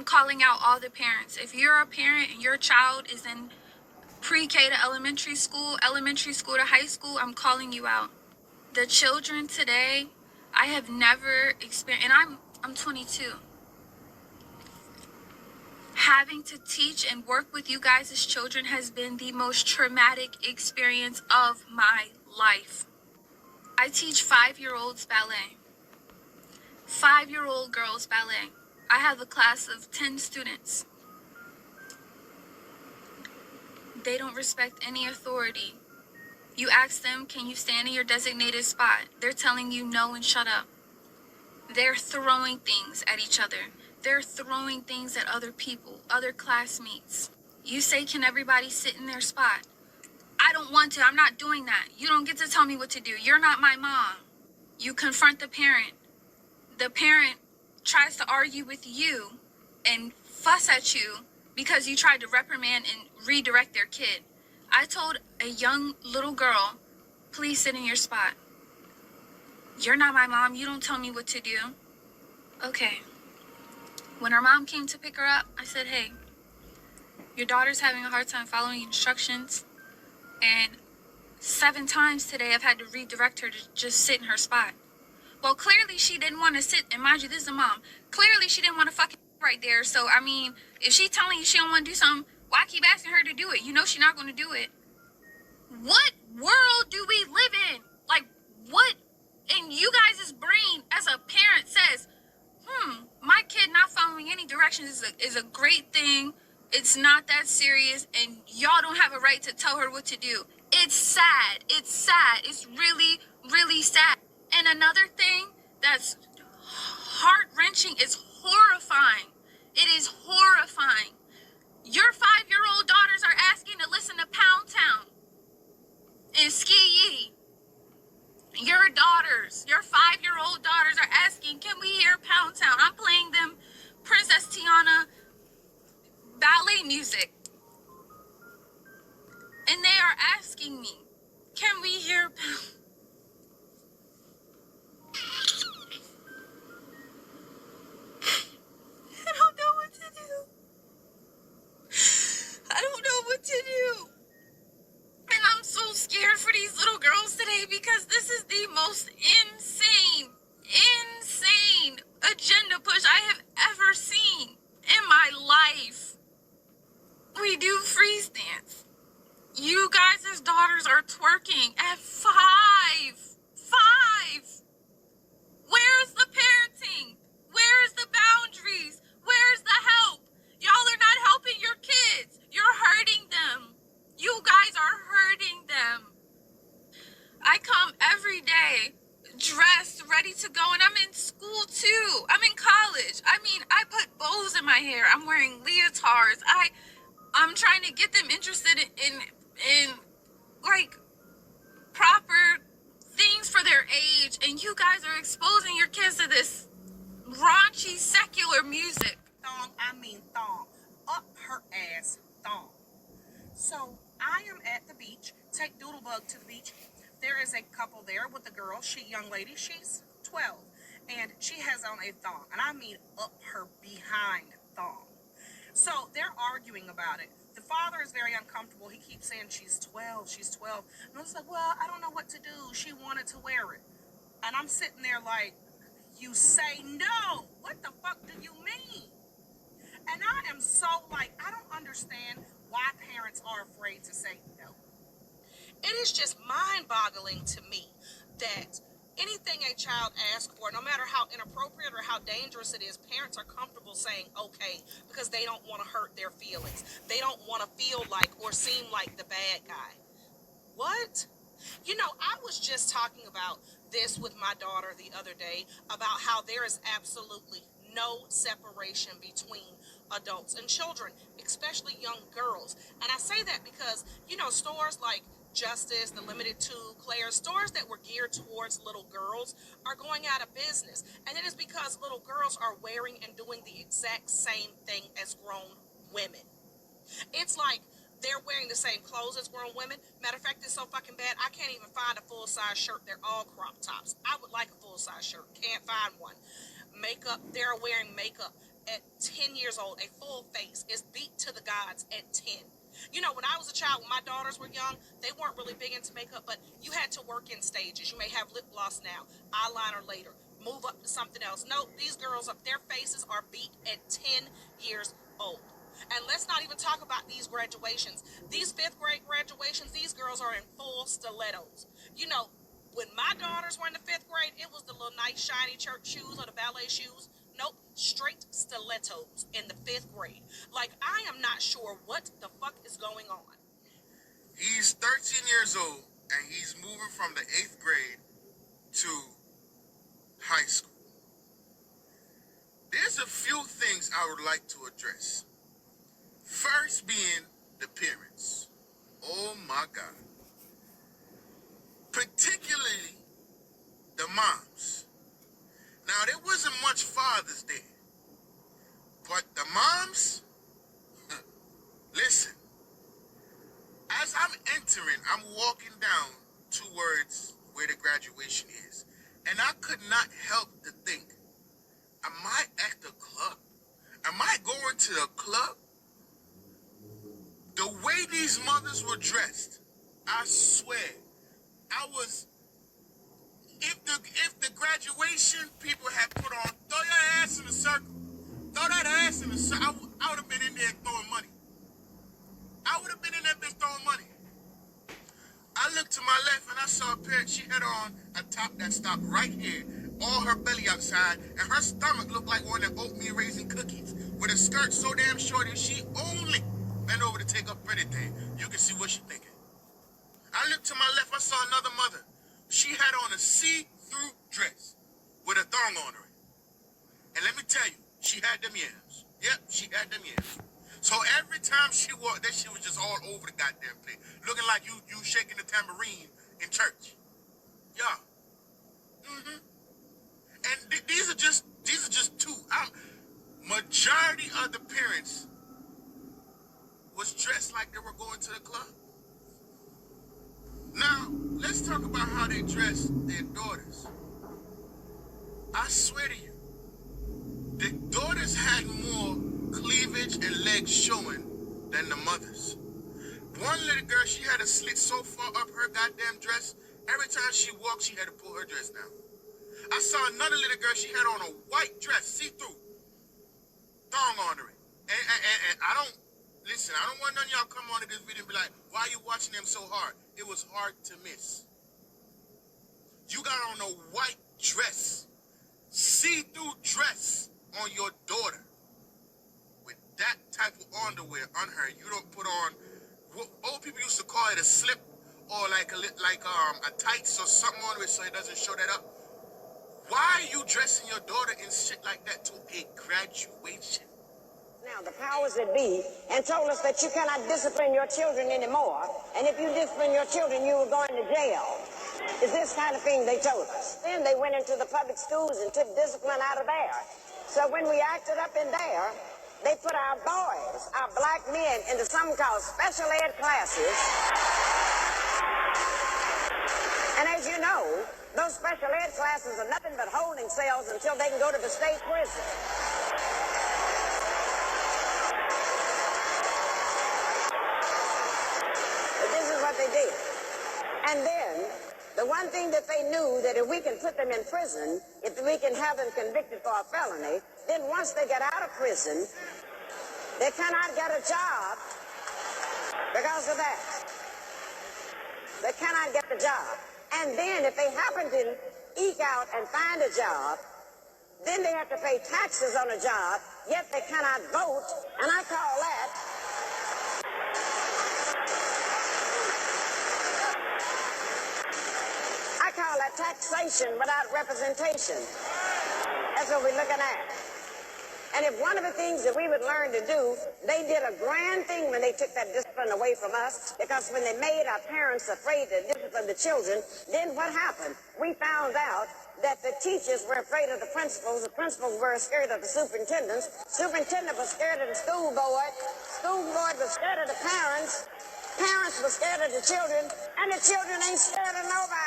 calling out all the parents. If you're a parent and your child is in pre-K to elementary school to high school, I'm calling you out. The children today, I have never experienced, and I'm 22. Having to teach and work with you guys as children has been the most traumatic experience of my life. I teach 5-year-olds ballet. 5-year-old girls ballet. I have a class of 10 students. They don't respect any authority. You ask them, can you stand in your designated spot? They're telling you no and shut up. They're throwing things at each other. They're throwing things at other people, other classmates. You say, can everybody sit in their spot? I don't want to. I'm not doing that. You don't get to tell me what to do. You're not my mom. You confront the parent. The parent tries to argue with you and fuss at you because you tried to reprimand and redirect their kid. I told a young little girl, please sit in your spot. You're not my mom. You don't tell me what to do. Okay. When her mom came to pick her up, I said, hey, your daughter's having a hard time following instructions. And 7 times today, I've had to redirect her to just sit in her spot. Well, clearly she didn't want to sit. And mind you, this is a mom. Clearly she didn't want to fucking right there. So, I mean, if she's telling you she don't want to do something, why keep asking her to do it? You know she's not going to do it. What world do we live in? Like, what in you guys' brain as a parent says, my kid not following any directions is a great thing. It's not that serious, and y'all don't have a right to tell her what to do. It's sad. It's sad. It's really, really sad. And another thing that's heart-wrenching is horrifying. It is horrifying. Your 5-year-old daughters are asking to listen to Pound Town and Ski Yee. Your daughters, your 5-year-old daughters are asking, can we hear Pound Town? I'm playing them Princess Tiana ballet music. And they are asking me, can we hear Pound? I don't know what to do. I don't know what to do. And I'm so scared for these little girls today because this is the most insane agenda push I have ever seen in my life. We do freeze dance. You guys' daughters are twerking at 5. 5. Where's the parenting? Where's the boundaries? Where's the help? Y'all are not helping your kids. You're hurting them. You guys are hurting them. I come every day dressed, ready to go, and I'm in school too. I'm in college. I mean, I put bows in my hair. I'm wearing leotards. I'm trying to get them interested in like proper things for their age, and you guys are exposing your kids to this raunchy secular music. Thong, I mean thong. Up her ass thong. So I am at the beach. Take Doodlebug to the beach. There is a couple there with a girl. Young lady, she's 12. And she has on a thong. And I mean up her behind thong. So they're arguing about it. The father is very uncomfortable. He keeps saying she's 12, she's 12. And I was like, well, I don't know what to do. She wanted to wear it. And I'm sitting there like, you say no. What the fuck do you mean? And I am so like, I don't understand why parents are afraid to say no. It is just mind-boggling to me that anything a child asks for, no matter how inappropriate or how dangerous it is, parents are comfortable saying okay because they don't want to hurt their feelings. They don't want to feel like or seem like the bad guy. What? You know, I was just talking about this with my daughter the other day about how there is absolutely no separation between adults and children, especially young girls. And I say that because, you know, stores like Justice, the Limited Too, Claire's, stores that were geared towards little girls are going out of business. And it is because little girls are wearing and doing the exact same thing as grown women. It's like they're wearing the same clothes as grown women. Matter of fact, it's so fucking bad, I can't even find a full-size shirt. They're all crop tops. I would like a full-size shirt. Can't find one. Makeup, they're wearing makeup. at 10 years old, a full face, is beat to the gods at 10. You know, when I was a child, when my daughters were young, they weren't really big into makeup, but you had to work in stages. You may have lip gloss now, eyeliner later, move up to something else. No, these girls, their faces are beat at 10 years old. And let's not even talk about these graduations. These 5th grade graduations, these girls are in full stilettos. You know, when my daughters were in the 5th grade, it was the little nice shiny church shoes or the ballet shoes. Nope, straight stilettos in the 5th grade. Like, I am not sure what the fuck is going on. He's 13 years old, and he's moving from the 8th grade to high school. There's a few things I would like to address. First being the parents. Oh my God. Particularly the moms. Now, there wasn't much Father's Day, but the moms, listen, as I'm entering, I'm walking down towards where the graduation is, and I could not help to think, am I at the club? Am I going to the club? The way these mothers were dressed, I swear, I was, if the graduation people had put on, throw your ass in a circle, throw that ass in a circle, I would have been in there throwing money. I would have been in that bitch throwing money. I looked to my left and I saw a parent, she had on a top that stopped right here, all her belly outside, and her stomach looked like one of them oatmeal raisin cookies, with a skirt so damn short that she only bent over to take up anything. You can see what she thinking. I looked to my left, I saw another mother. She had on a see-through dress with a thong on her. And let me tell you, she had them yams. Yep, she had them yams. So every time she walked, that shit was just all over the goddamn place, looking like you shaking the tambourine in church. Yeah. And these are just two. Majority of the parents was dressed like they were going to the club. Now, let's talk about how they dress their daughters. I swear to you, the daughters had more cleavage and legs showing than the mothers. One little girl, she had a slit so far up her goddamn dress, every time she walked, she had to pull her dress down. I saw another little girl, she had on a white dress, see-through, thong on her. And I don't want none of y'all come onto this video and be like, why are you watching them so hard? It was hard to miss. You got on a white dress, see-through dress on your daughter with that type of underwear on her. You don't put on what old people used to call it a slip or like a tights or something on it so it doesn't show that up. Why are you dressing your daughter in shit like that to a graduation? Now, the powers that be, and told us that you cannot discipline your children anymore, and if you discipline your children, you were going to jail. Is this kind of thing they told us. Then they went into the public schools and took discipline out of there. So when we acted up in there, they put our boys, our black men, into something called special ed classes. And as you know, those special ed classes are nothing but holding cells until they can go to the state prison. They did. And then, the one thing that they knew, that if we can put them in prison, if we can have them convicted for a felony, then once they get out of prison, they cannot get a job because of that. They cannot get the job. And then if they happen to eke out and find a job, then they have to pay taxes on a job, yet they cannot vote, and I call that taxation without representation. That's what we're looking at. And if one of the things that we would learn to do, they did a grand thing when they took that discipline away from us, because when they made our parents afraid to discipline the children, then what happened? We found out that the teachers were afraid of the principals were scared of the superintendents was scared of the school board was scared of the parents were scared of the children, and the children ain't scared of nobody.